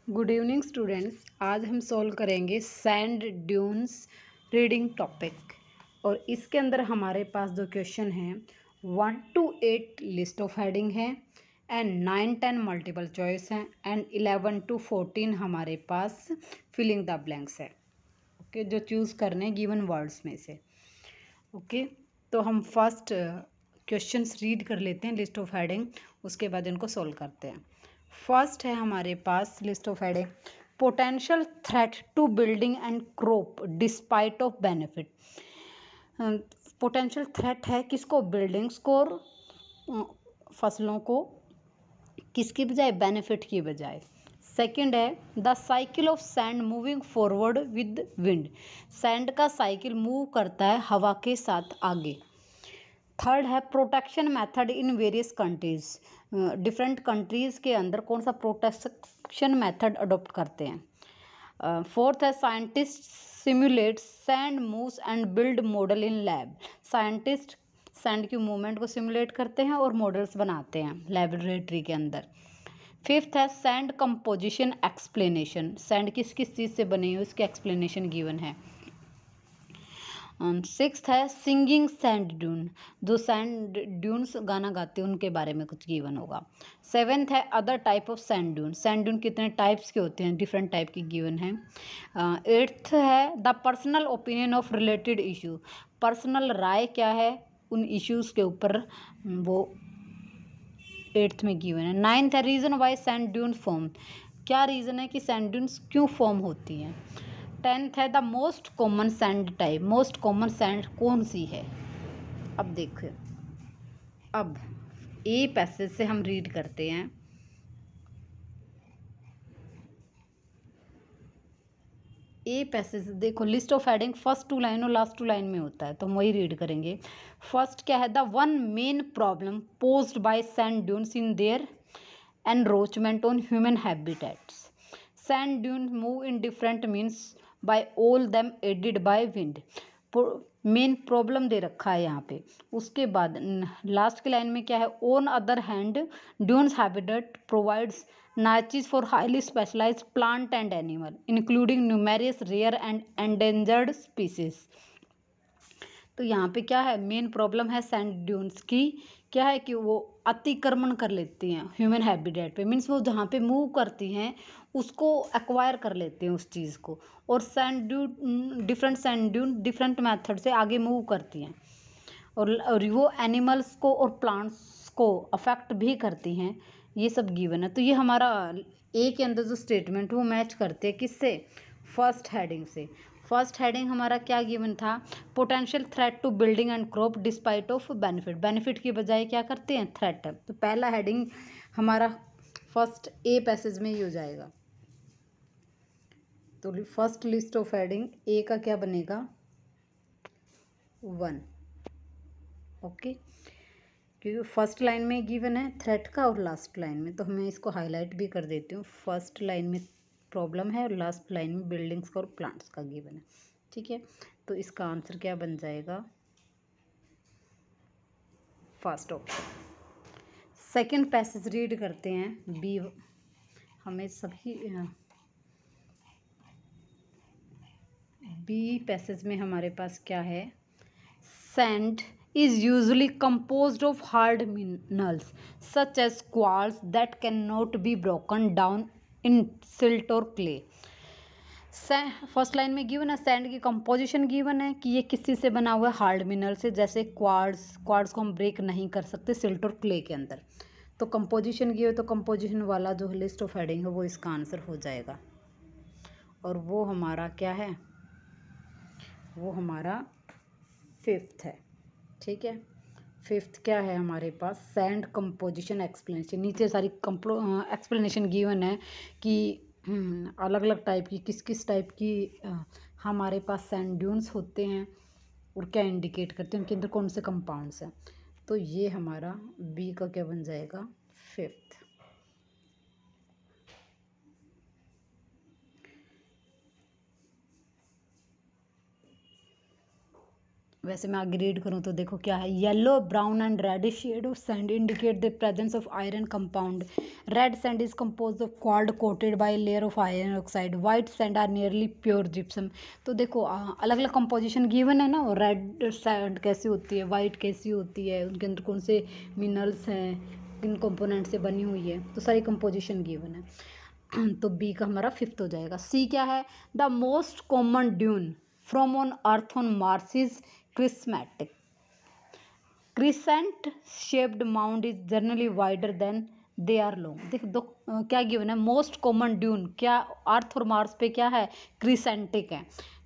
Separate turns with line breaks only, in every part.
Good evening students. आज हम solve करेंगे सैंड ड्यून्स रीडिंग टॉपिक और इसके अंदर हमारे पास जो क्वेश्चन हैं 1 to 8 लिस्ट ऑफ हेडिंग है एंड 9-10 मल्टीपल चॉइस हैं एंड 11 to 14 हमारे पास फिलिंग द ब्लैंक्स है। ओके, जो चूज़ करने गिवन वर्ड्स में से। ओके, तो हम फर्स्ट क्वेश्चंस रीड कर लेते हैं लिस्ट ऑफ हेडिंग, उसके बाद इनको सॉल्व करते हैं। फर्स्ट है हमारे पास list of heading, potential threat to building and crop despite of benefit. Potential threat है किसको? बिल्डिंग्स को और फसलों को, किसकी बजाय? बेनिफिट की बजाय। सेकंड है the cycle of sand moving forward with wind. Sand का साइकिल मूव करता है हवा के साथ आगे। थर्ड है protection method in various countries. Different countries के अंदर कौन सा प्रोटेक्शन मेथड अडोप्ट करते हैं। फोर्थ है scientist simulate sand moves and build model in lab. Scientist sand की मूवमेंट को सिमुलेट करते हैं और मॉडल्स बनाते हैं लेबोरेटरी के अंदर। फिफ्थ है सैंड कंपोजिशन एक्सप्लेनेशन। सैंड किस किस चीज़ से बनी है उसकी एक्सप्लेनेशन गिवन है। सिक्स्थ है सिंगिंग सैंड ड्यून। जो सैंड ड्यून्स गाना गाते हैं उनके बारे में कुछ गिवन होगा। सेवेंथ है other type of sand dune. Sand dune कितने टाइप्स के होते हैं? डिफरेंट टाइप की गिवन है। एट्थ है the personal opinion of related issue. Personal राय क्या है उन इश्यूज़ के ऊपर, वो एट्थ में गिवन है। नाइन्थ है reason why sand dune form. क्या रीज़न है कि सैंड ड्यून्स क्यों फॉर्म होती हैं। टेंथ है the most common sand type. Most common sand कौन सी है? अब देखो, अब ए पैसेज से हम रीड करते हैं। ए पैसेज देखो, list of heading first 2 line और लास्ट 2 लाइन में होता है, तो हम वही रीड करेंगे। फर्स्ट क्या है? The one main problem posed by sand dunes in their encroachment on human habitats. Sand dune move in different means by all them aided by wind. Main problem दे रखा है यहाँ पे। उसके बाद लास्ट की लाइन में क्या है? On other hand dunes habitat provides niches for highly specialized plant and animal including numerous rare and endangered species। तो यहाँ पे क्या है? मेन प्रॉब्लम है सैंड ड्यून्स की क्या है कि वो अतिक्रमण कर लेती हैं ह्यूमन हैबिटेट पे। मीन्स वो जहाँ पे मूव करती हैं उसको एक्वायर कर लेते हैं उस चीज़ को। और सैंड ड्यून डिफरेंट मेथड से आगे मूव करती हैं और वो एनिमल्स को और प्लांट्स को अफेक्ट भी करती हैं। ये सब गिवन है। तो ये हमारा ए के अंदर जो स्टेटमेंट वो मैच करते हैं किससे? फर्स्ट हेडिंग से। फर्स्ट हेडिंग हमारा क्या गिवन था? Potential threat to building and crop despite of benefit. Benefit की बजाय क्या करते हैं? थ्रेट। तो पहला हेडिंग हमारा फर्स्ट ए पैसेज में ही हो जाएगा। तो फर्स्ट लिस्ट ऑफ हेडिंग ए का क्या बनेगा? 1। ओके, क्योंकि फर्स्ट लाइन में गिवन है थ्रेट का और लास्ट लाइन में, तो मैं इसको हाईलाइट भी कर देती हूँ। फर्स्ट लाइन में प्रॉब्लम है और लास्ट लाइन में बिल्डिंग्स का और प्लांट्स का गिवन है। ठीक है, तो इसका आंसर क्या बन जाएगा? First option. Second passage read करते हैं। बी, हमें सभी बी पैसेज में हमारे पास क्या है? Sand is usually composed of hard minerals such as quartz that cannot be broken down in silt or clay। First line में गिवन है सैंड की कंपोजिशन गिवन है कि ये किस चीज़ से बना हुआ है? हार्ड मिनरल से, जैसे क्वार्ट्स को हम ब्रेक नहीं कर सकते सिल्ट और क्ले के अंदर। तो कंपोजिशन गिवन, तो कंपोजिशन वाला जो लिस्ट ऑफ हेडिंग है वो इसका आंसर हो जाएगा। और वो हमारा क्या है? वो हमारा फिफ्थ है। ठीक है, फिफ्थ क्या है हमारे पास? Sand composition explanation. नीचे सारी एक्सप्लेनेशन गिवन है कि अलग अलग टाइप की किस किस टाइप की हमारे पास सैंड ड्यून्स होते हैं और क्या इंडिकेट करते हैं, उनके अंदर कौन से कंपाउंड्स हैं। तो ये हमारा बी का क्या बन जाएगा? फिफ्थ। वैसे मैं आगे रीड करूँ तो देखो क्या है, yellow brown and reddish shade of sand indicate the presence of iron compound. Red sand is compose of quartz coated by layer of iron oxide. White sand are nearly pure gypsum. तो देखो अलग अलग composition given है ना, और red sand कैसी होती है, वाइट कैसी होती है, उनके अंदर कौन से मिनरल्स हैं, किन कंपोनेंट से बनी हुई है, तो सारी कंपोजिशन गिवन है। तो बी का हमारा 5th हो जाएगा। सी क्या है, the most common dune from on earth on Mars is crescentic. Crescent shaped mound is generally wider than they are long. देख दो क्या गिवन है, मोस्ट कॉमन ड्यून क्या अर्थ और मार्स पे क्या है, क्रिसेंटिक है।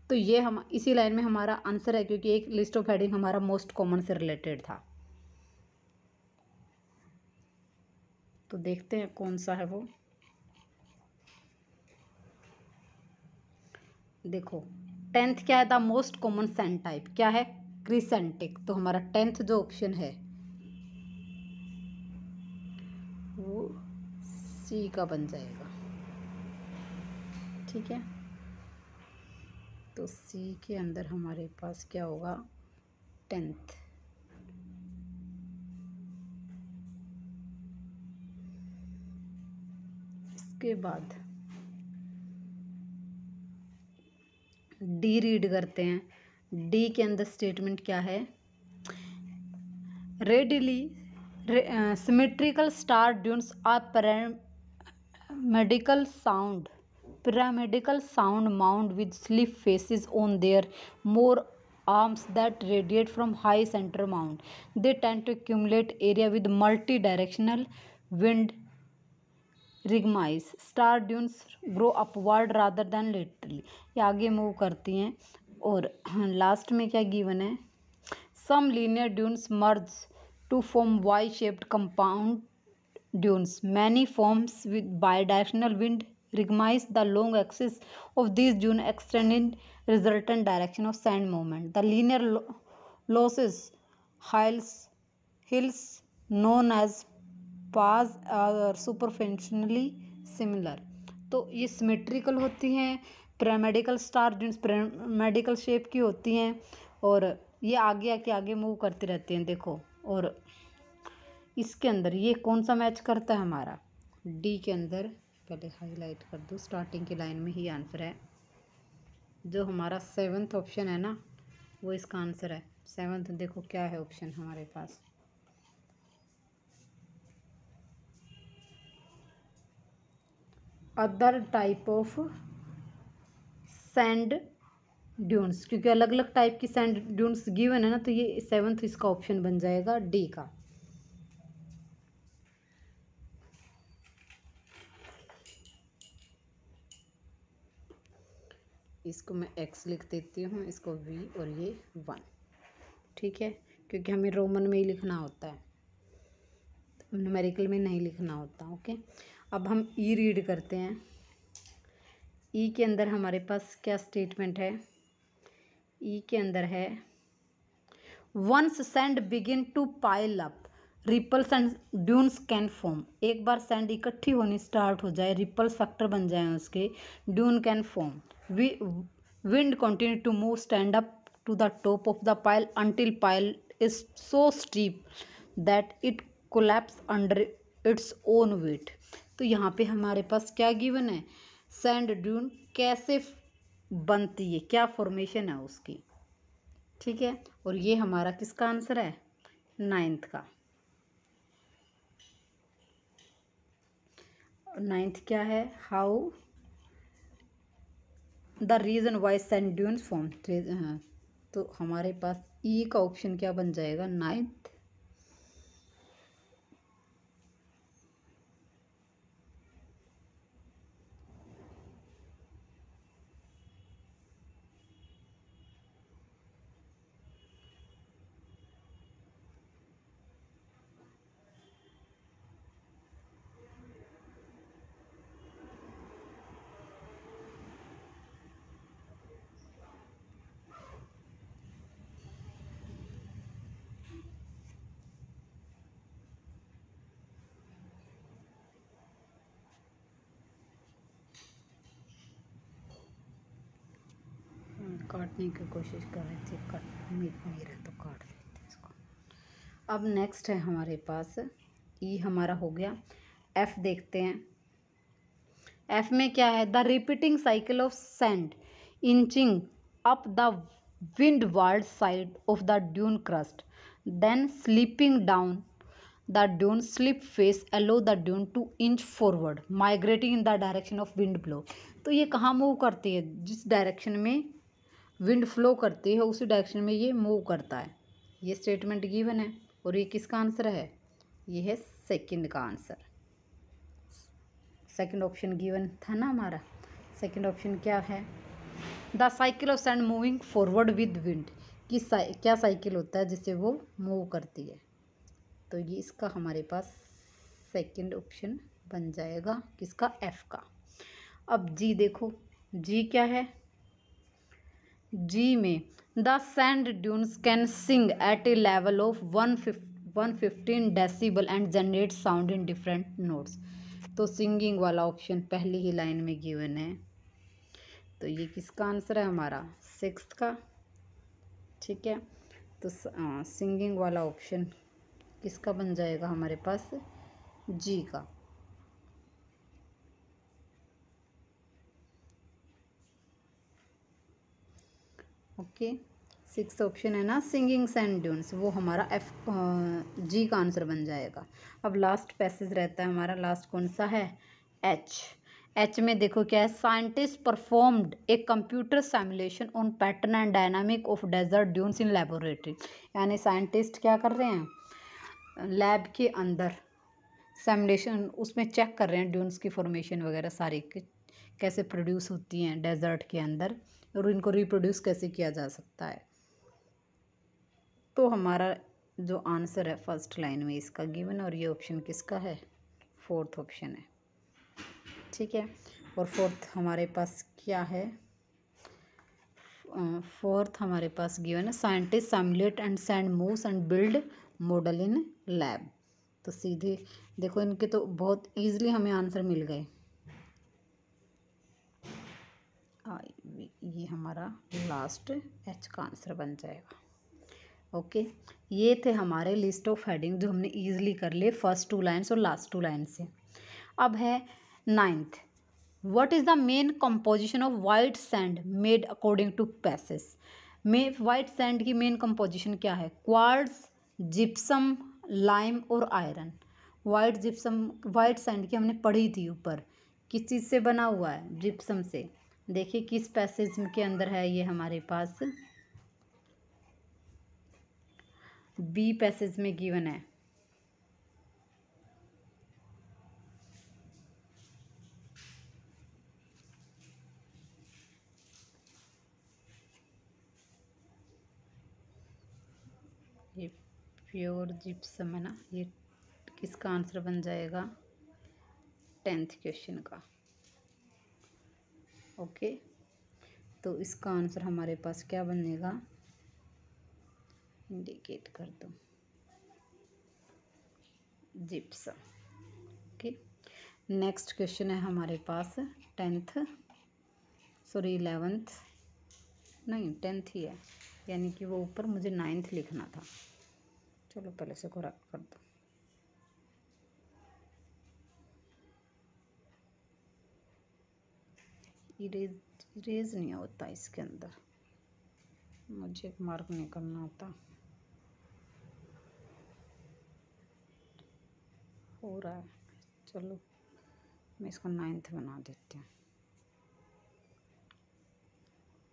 तो ये हम इसी लाइन में हमारा आंसर है, क्योंकि एक लिस्ट ऑफ हेडिंग हमारा मोस्ट कॉमन से रिलेटेड था। तो देखते हैं कौन सा है वो। देखो 10th क्या है, the most common sand type क्या है, क्रिसेंटिक। तो हमारा 10th जो ऑप्शन है वो सी का बन जाएगा। ठीक है, तो सी के अंदर हमारे पास क्या होगा, 10th। इसके बाद डी रीड करते हैं। डी के अंदर स्टेटमेंट क्या है, radially symmetrical star dunes are pyramidal sound mound with slip faces on their more arms that radiate from high center mound. They tend to accumulate area with multi-directional wind regimes. Star dunes grow upward rather than laterally, ये आगे move करती हैं। और last में क्या given है, some linear dunes merge to form Y shaped compound dunes. Many forms with bidirectional wind recognize the long axis of these dunes extend in resultant direction of sand movement. The linear losses hills known as paths are superficially similar. तो ये symmetrical होती हैं, pyramidical star dunes pyramidical shape की होती हैं, और ये आगे आगे मूव करती रहती हैं। देखो, और इसके अंदर ये कौन सा मैच करता है हमारा, डी के अंदर पहले हाईलाइट कर दो, स्टार्टिंग की लाइन में ही आंसर है। जो हमारा 7th ऑप्शन है ना, वो इसका आंसर है। 7th देखो क्या है ऑप्शन हमारे पास, other type of sand dunes, क्योंकि अलग अलग टाइप की सैंड ड्यून्स गिवन है ना, तो ये 7th इसका ऑप्शन बन जाएगा डी का। इसको मैं एक्स लिख देती हूँ, इसको वी और ये 1। ठीक है, क्योंकि हमें रोमन में ही लिखना होता है, न्यूमेरिकल में नहीं लिखना होता। ओके, अब हम ई रीड करते हैं। ई के अंदर हमारे पास क्या स्टेटमेंट है, ई के अंदर है once sand begin to pile up ripples and dunes can form. एक बार सैंड इकट्ठी होनी स्टार्ट हो जाए, रिपल्स फैक्टर बन जाए उसके, dune can form. Wind continue to move sand up to the top of the pile until pile is so steep that it collapse under its own weight। तो यहाँ पे हमारे पास क्या गिवन है, सैंड ड्यून कैसे बनती है, क्या फॉर्मेशन है उसकी। ठीक है, और ये हमारा किसका आंसर है, 9th का। 9th क्या है, how the reason why sand dunes form. तो हमारे पास ई का ऑप्शन क्या बन जाएगा, 9th। काटने की कोशिश कर रही थी, कट मिल नहीं रहा तो काट देते इसको। अब नेक्स्ट है हमारे पास ई हमारा हो गया। एफ देखते हैं। एफ में क्या है, the repeating cycle of sand inching up the windward side of the dune crest then slipping down the dune slip face allow the dune to inch forward migrating in the direction of wind blow. तो ये कहाँ move करती है, जिस direction में wind flow करती है उसी डायरेक्शन में ये मूव करता है। ये स्टेटमेंट गिवन है और ये किसका आंसर है, ये है सेकंड का आंसर। सेकंड ऑप्शन गिवन था ना हमारा। सेकंड ऑप्शन क्या है, the cycle of sand moving forward with wind. क्या साइकिल होता है जिससे वो मूव करती है, तो ये इसका हमारे पास सेकंड ऑप्शन बन जाएगा, किसका, एफ का। अब जी देखो, जी क्या है, जी में the sand dunes can sing at a level of 115 decibel and generate sound in different notes. तो सिंगिंग वाला ऑप्शन पहली ही लाइन में गिवन है, तो ये किसका आंसर है हमारा, सिक्स्थ का। ठीक है, तो सिंगिंग वाला ऑप्शन किसका बन जाएगा हमारे पास, जी का। ओके, सिक्स ऑप्शन है ना, सिंगिंग सैंड ड्यून्स, वो हमारा एफ जी का आंसर बन जाएगा। अब लास्ट पैसेज रहता है हमारा, लास्ट कौन सा है, एच। एच में देखो क्या है, scientist performed a computer simulation on pattern and dynamic of desert dunes in laboratory. यानी साइंटिस्ट क्या कर रहे हैं, लैब के अंदर सिमुलेशन उसमें चेक कर रहे हैं ड्यून्स की फॉर्मेशन वगैरह सारी कैसे प्रोड्यूस होती हैं डेजर्ट के अंदर, और इनको रिप्रोड्यूस कैसे किया जा सकता है। तो हमारा जो आंसर है फर्स्ट लाइन में इसका गिवन, और ये ऑप्शन किसका है, फोर्थ ऑप्शन है। ठीक है, और फोर्थ हमारे पास क्या है, फोर्थ हमारे पास गिवन है, scientist simulate and send moves and build model in lab. तो सीधे देखो इनके तो बहुत ईजिली हमें आंसर मिल गए। ये हमारा लास्ट एच का आंसर बन जाएगा। ओके, ये थे हमारे लिस्ट ऑफ हेडिंग जो हमने ईजिली कर लिए फर्स्ट 2 लाइन्स और लास्ट 2 लाइन से। अब है ninth, what is the main composition of white sand made according to passage. में वाइट सैंड की मेन कंपोजिशन क्या है, क्वार्ट्ज, जिप्सम, लाइम और आयरन। वाइट सैंड की हमने पढ़ी थी ऊपर, किस चीज़ से बना हुआ है, जिप्सम से। देखिए किस पैसेज के अंदर है ये हमारे पास, बी पैसेज में गिवन है। ये प्योर जिप्सम है ना, ये किसका आंसर बन जाएगा, 10th क्वेश्चन का। ओके, तो इसका आंसर हमारे पास क्या बनेगा, इंडिकेट कर दो, जिप्सम। ओके, नेक्स्ट क्वेश्चन है हमारे पास 11th नहीं 10th ही है, यानी कि वो ऊपर मुझे 9th लिखना था। चलो पहले से करेक्ट कर दो। इरेज नहीं होता इसके अंदर, मुझे मार्क नहीं करना होता, हो रहा है। चलो मैं इसको 9th बना देती हूँ।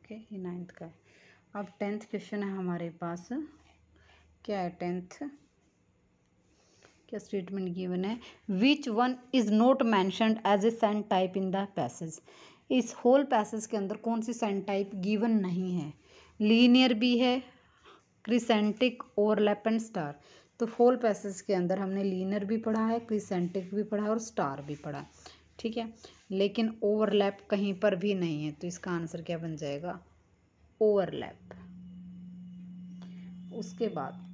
ओके, ये 9th का है। अब 10th क्वेश्चन है हमारे पास, क्या है 10th, क्या स्टेटमेंट गिवन है, which one is not mentioned as a sand type in the passage. इस होल पैसेज के अंदर कौन सी सैंड टाइप गिवन नहीं है, लीनियर भी है, क्रिसेंटिक, ओवरलैप एंड स्टार। तो होल पैसेज के अंदर हमने लीनियर भी पढ़ा है, क्रिसेंटिक भी पढ़ा है और स्टार भी पढ़ा। ठीक है, लेकिन ओवरलैप कहीं पर भी नहीं है, तो इसका आंसर क्या बन जाएगा, ओवरलैप। उसके बाद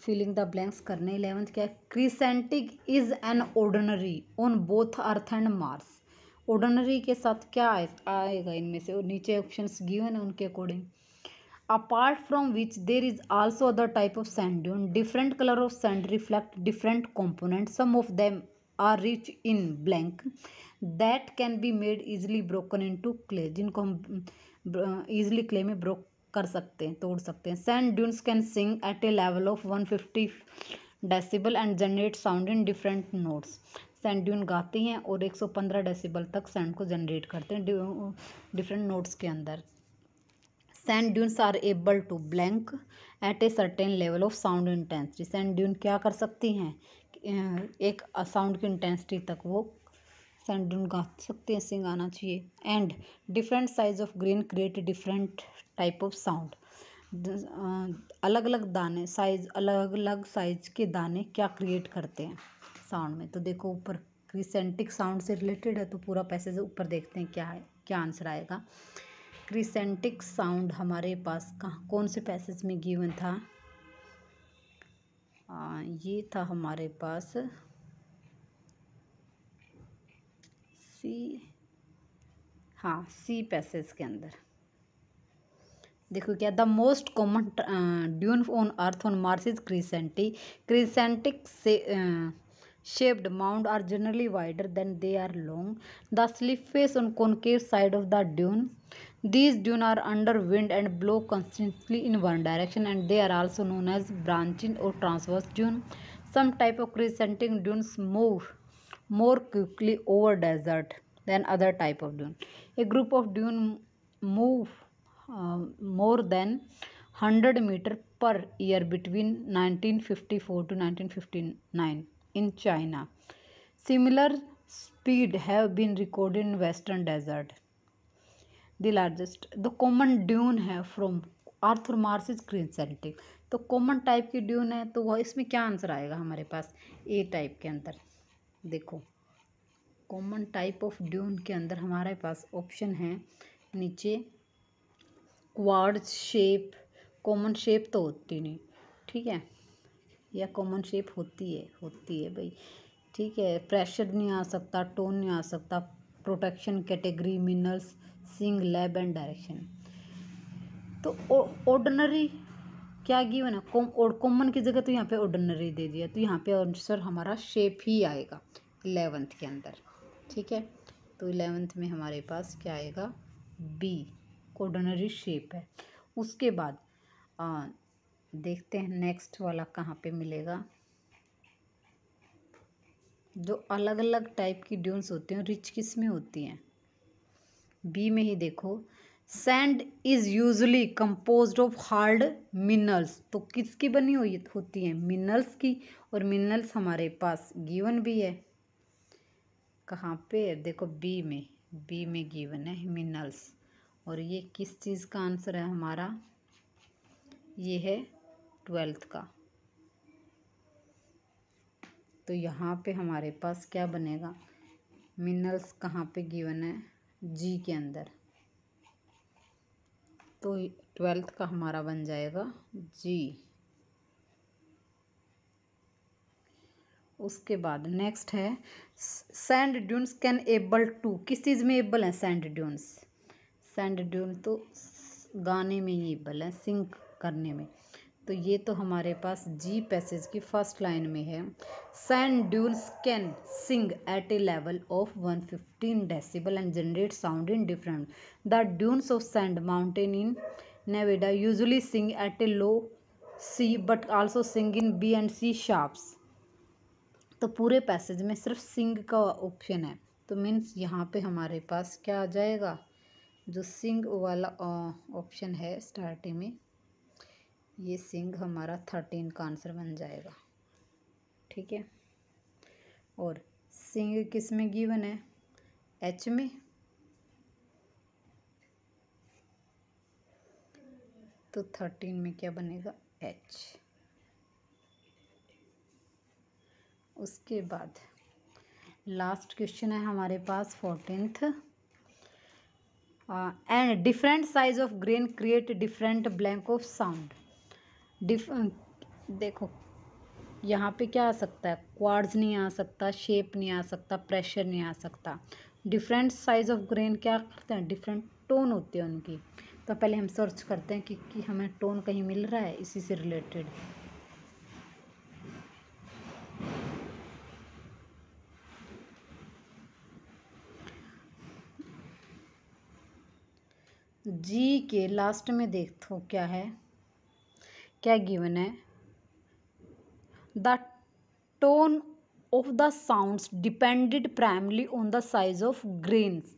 फिलिंग द ब्लैंक्स करने 11th क्या है, crescentic is an ordinary on both Earth and Mars. Ordinary के साथ क्या आएगा इनमें से, और नीचे ऑप्शंस गिवन है उनके according. Apart from which there is also other type of sand dune. Different color of sand reflect different components. Some of them are rich in blank that can be made easily broken into clay, जिनको हम easily clay में broke कर सकते हैं, तोड़ सकते हैं. Sand dunes can sing at a level of 150 decibel and generate sound in different notes. Sand dune गाती हैं और 115 डेसिबल तक साउंड को जनरेट करते हैं डिफरेंट नोट्स के अंदर. Sand dunes are able to blank at a certain level of sound intensity. Sand dune क्या कर सकती हैं, एक साउंड की इंटेंसिटी तक वो सैंड ड्यून गा सकते हैं, सिंग आना चाहिए. And different size of grain create different type of sound. अलग अलग दाने साइज, अलग अलग साइज के दाने क्या क्रिएट करते हैं साउंड में. तो देखो ऊपर क्रिसेंटिक साउंड से रिलेटेड है, तो पूरा पैसेज ऊपर देखते हैं क्या है, क्या आंसर आएगा. क्रिसेंटिक साउंड हमारे पास कहाँ कौन से पैसेज में गिवन था, ये था हमारे पास सी पैसेज के अंदर. देखो क्या, the most common dune on earth on Mars is crescentic shaped mound are generally wider than they are long. The slip face on concave side of the dune. These dunes are under wind and blow constantly in one direction, and they are also known as branching or transverse dune. Some type of crescentic dunes move more quickly over desert than other type of dune. A group of dune move more than 100 meter per year between 1954 to 1959 in China. Similar speed have been recorded in western desert. The largest, the common dune है from Earth और Mars is crescentic. तो common type की dune है, तो वह इसमें क्या answer आएगा हमारे पास, ए टाइप के अंदर. देखो कॉमन टाइप ऑफ ड्यून के अंदर हमारे पास ऑप्शन है नीचे. क्वार्ट्ज शेप, कॉमन शेप तो होती नहीं, ठीक है, या कॉमन शेप होती है भाई, ठीक है. प्रेशर नहीं आ सकता, टोन नहीं आ सकता. Protection category, minerals, sing, lab and direction. तो ऑर्डिनरी क्या गिवन है, कॉमन की जगह तो यहाँ पे ऑर्डिनरी दे दिया, तो यहाँ पे आंसर हमारा शेप ही आएगा 11th के अंदर, ठीक है. तो 11th में हमारे पास क्या आएगा, बी, ऑर्डिनरी शेप है. उसके बाद देखते हैं नेक्स्ट वाला कहाँ पे मिलेगा. जो अलग अलग टाइप की ड्यून्स होती हैं रिच किस में होती हैं, बी में ही देखो. Sand is usually composed of hard minerals. तो किसकी बनी हुई होती हैं, मिनरल्स की. और मिनरल्स हमारे पास गिवन भी है, कहाँ पे, देखो बी में गिवन है मिनरल्स. और ये किस चीज़ का आंसर है हमारा, ये है 12th का. तो यहाँ पे हमारे पास क्या बनेगा, मिनरल्स कहाँ पे गिवन है, जी के अंदर. तो 12th का हमारा बन जाएगा जी. उसके बाद नेक्स्ट है sand dunes can able to, किस चीज़ में एबल है सैंड ड्यून्स, सैंड ड्यून तो गाने में ही एबल है, सिंग करने में. तो ये तो हमारे पास जी पैसेज की फर्स्ट लाइन में है. Sand dunes can sing at a level of 115 decibel and generate sound in different. The dunes of sand mountain in Nevada usually sing at a low C but also sing in B and C sharps. तो पूरे passage में सिर्फ सिंग का option है, तो means यहाँ पे हमारे पास क्या आ जाएगा, जो सिंग वाला ऑप्शन है स्टार्टिंग में, ये सिंग हमारा 13 का आंसर बन जाएगा, ठीक है. और सिंग किस में गिवन है, एच में. तो 13 में क्या बनेगा, एच. उसके बाद लास्ट क्वेश्चन है हमारे पास 14th. And different size of grain create different blank of sound. देखो यहाँ पे क्या आ सकता है, क्वार्ट्ज नहीं आ सकता, शेप नहीं आ सकता, प्रेशर नहीं आ सकता. डिफरेंट साइज ऑफ ग्रेन क्या करते हैं, डिफरेंट टोन होती है उनकी। तो पहले हम सर्च करते हैं कि हमें टोन कहीं मिल रहा है इसी से रिलेटेड। जी के लास्ट में देखो क्या है, क्या गिवन है, the tone of the sounds depended primarily on the size of grains.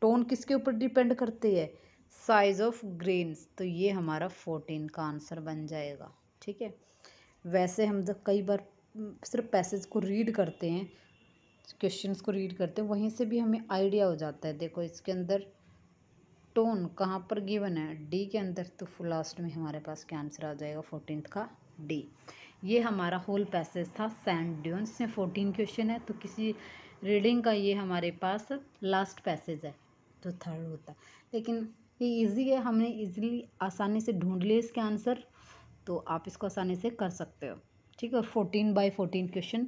Tone किसके ऊपर डिपेंड करती है, साइज ऑफ ग्रेन्स। तो ये हमारा 14 का आंसर बन जाएगा। ठीक है, वैसे हम जब कई बार सिर्फ पैसेज को रीड करते हैं, क्वेश्चंस को रीड करते हैं, वहीं से भी हमें आइडिया हो जाता है। देखो इसके अंदर टोन कहाँ पर गिवन है, डी के अंदर, तो लास्ट में हमारे पास क्या आंसर आ जाएगा 14th का डी। ये हमारा होल पैसेज था सैंड ड्यून्स में 14 क्वेश्चन है। तो किसी रीडिंग का ये हमारे पास लास्ट पैसेज है जो थर्ड होता है, लेकिन ये इजी है, हमने इजीली आसानी से ढूंढ लिए इसके आंसर, तो आप इसको आसानी से कर सकते हो। ठीक है, 14/14 क्वेश्चन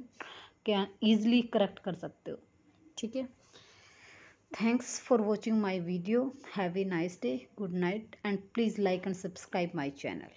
क्या ईजिली करेक्ट कर सकते हो। ठीक है, thanks for watching my video. Have a nice day, good night, and please like and subscribe my channel.